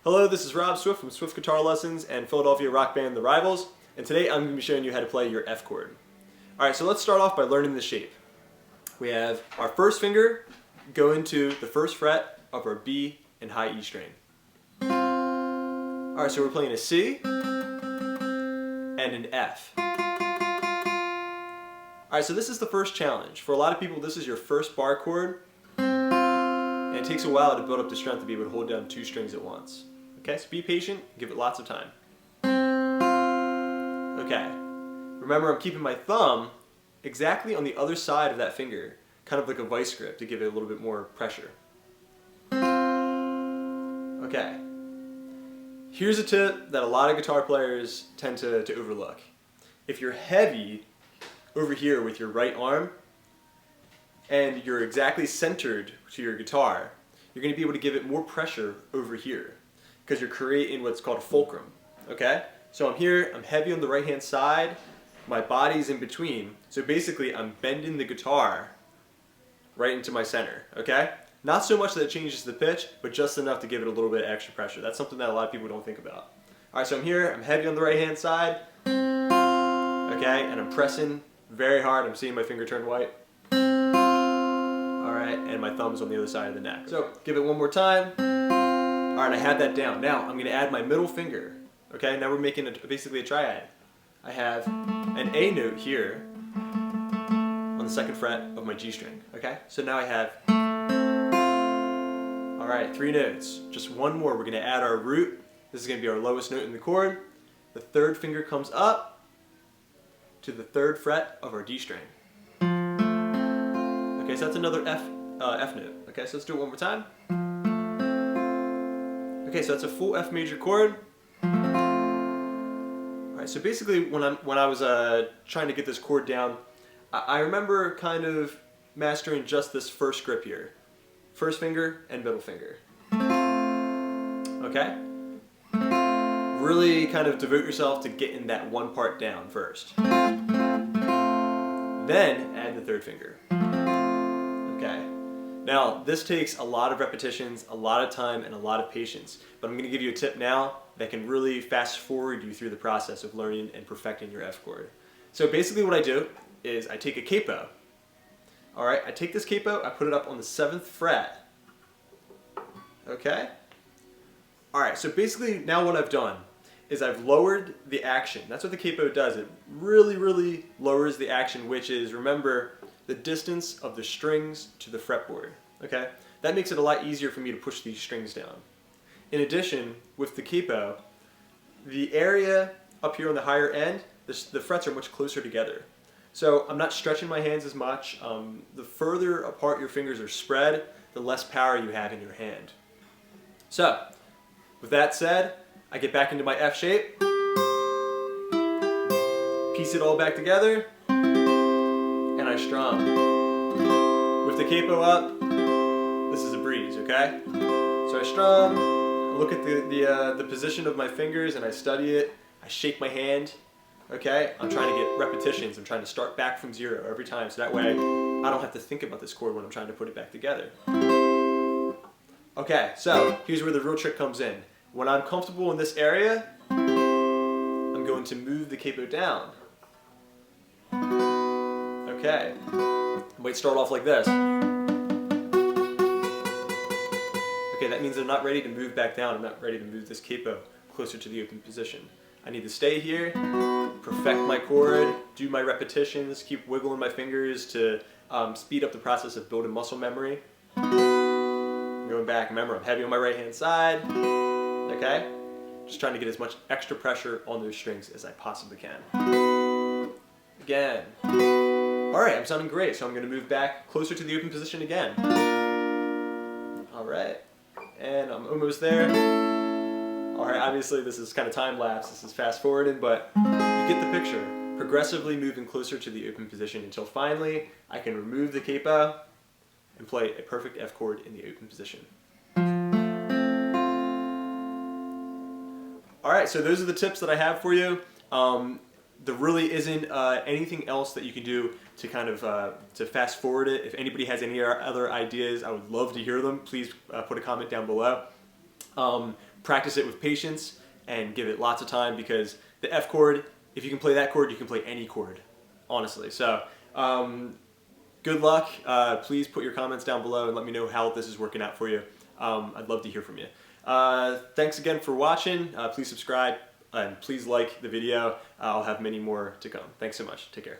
Hello, this is Rob Swift from Swift Guitar Lessons and Philadelphia rock band The Rivals, and today I'm going to be showing you how to play your F chord. Alright, so let's start off by learning the shape. We have our first finger go into the first fret of our B and high E string. Alright, so we're playing a C and an F. Alright, so this is the first challenge. For a lot of people, this is your first bar chord, and it takes a while to build up the strength to be able to hold down two strings at once. Okay, so be patient, give it lots of time. Okay, remember I'm keeping my thumb exactly on the other side of that finger, kind of like a vice grip to give it a little bit more pressure. Okay, here's a tip that a lot of guitar players tend to overlook. If you're heavy over here with your right arm, and you're exactly centered to your guitar, you're going to be able to give it more pressure over here because you're creating what's called a fulcrum. Okay? So I'm here, I'm heavy on the right hand side, my body's in between, so basically I'm bending the guitar right into my center. Okay? Not so much that it changes the pitch, but just enough to give it a little bit of extra pressure. That's something that a lot of people don't think about. Alright, so I'm here, I'm heavy on the right hand side, okay, and I'm pressing very hard, I'm seeing my finger turn white. Alright, and my thumb's on the other side of the neck. So, give it one more time. Alright, I have that down. Now, I'm going to add my middle finger. Okay, now we're making basically a triad. I have an A note here on the second fret of my G string. Okay, so now I have, alright, 3 notes. Just one more. We're going to add our root. This is going to be our lowest note in the chord. The third finger comes up to the third fret of our D string. Okay, so that's another F note. Okay, so let's do it one more time. Okay, so that's a full F major chord. Alright, so basically when I was trying to get this chord down, I remember kind of mastering just this first grip here. First finger and middle finger. Okay? Really kind of devote yourself to getting that one part down first. Then add the third finger. Okay. Now, this takes a lot of repetitions, a lot of time, and a lot of patience. But I'm going to give you a tip now that can really fast forward you through the process of learning and perfecting your F chord. So basically what I do is I take a capo. Alright, I take this capo, I put it up on the 7th fret. Okay? Alright, so basically now what I've done is I've lowered the action. That's what the capo does. It really lowers the action, which is, remember, the distance of the strings to the fretboard. Okay? That makes it a lot easier for me to push these strings down. In addition, with the capo, the area up here on the higher end, the frets are much closer together. So I'm not stretching my hands as much. The further apart your fingers are spread, the less power you have in your hand. So, with that said, I get back into my F shape, piece it all back together, and I strum. With the capo up, this is a breeze, okay? So I strum, I look at the position of my fingers and I study it, I shake my hand, okay? I'm trying to get repetitions, I'm trying to start back from 0 every time, so that way I don't have to think about this chord when I'm trying to put it back together. Okay, so here's where the real trick comes in. When I'm comfortable in this area, I'm going to move the capo down. Okay, I might start off like this. Okay, that means I'm not ready to move back down. I'm not ready to move this capo closer to the open position. I need to stay here, perfect my chord, do my repetitions, keep wiggling my fingers to speed up the process of building muscle memory. Going back, remember I'm heavy on my right hand side. Okay? Just trying to get as much extra pressure on those strings as I possibly can. Again. Alright, I'm sounding great, so I'm going to move back closer to the open position again. Alright, and I'm almost there. Alright, obviously this is kind of time-lapse, this is fast-forwarding, but you get the picture. Progressively moving closer to the open position until finally I can remove the capo and play a perfect F chord in the open position. Alright, so those are the tips that I have for you. There really isn't anything else that you can do to kind of to fast forward it. If anybody has any other ideas, I would love to hear them. Please put a comment down below. practice it with patience and give it lots of time, because the F chord, if you can play that chord, you can play any chord, honestly. So good luck. Please put your comments down below and let me know how this is working out for you. I'd love to hear from you. Thanks again for watching. Please subscribe and please like the video. I'll have many more to come. Thanks so much. Take care.